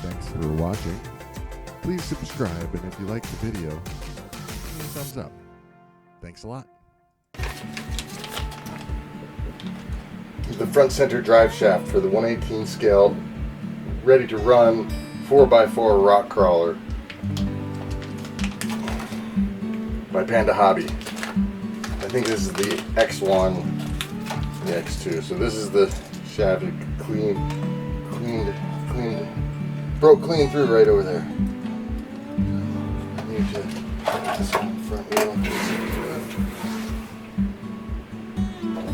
Thanks for watching. Please subscribe, and if you like the video, give me a thumbs up. Thanks a lot. The front center drive shaft for the 1/18 scale, ready to run 4x4 rock crawler by Panda Hobby. I think this is the X1, the X2. So this is the shaft. It broke clean through right over there. I need to put this on the front wheel.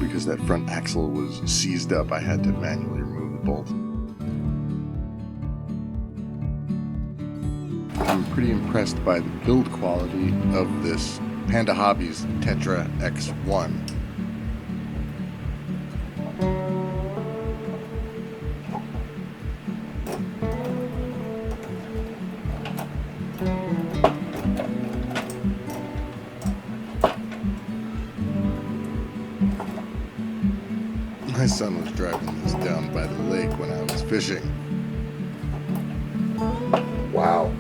Because that front axle was seized up, I had to manually remove the bolt. I'm pretty impressed by the build quality of this Panda Hobbies Tetra-x1. My son was driving this down by the lake when I was fishing. Wow,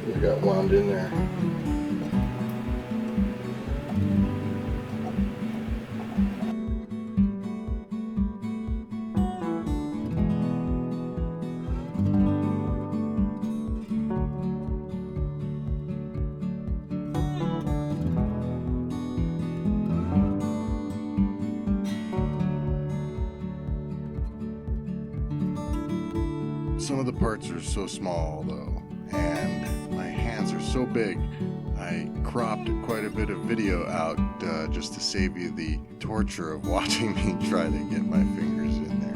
we got wound in there. Some of the parts are so small though, and my hands are so big. I cropped quite a bit of video out just to save you the torture of watching me try to get my fingers in there.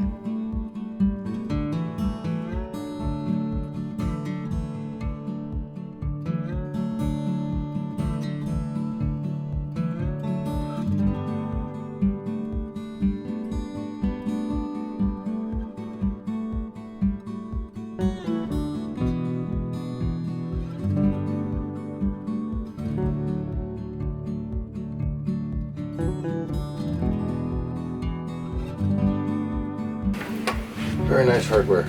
Very nice hardware.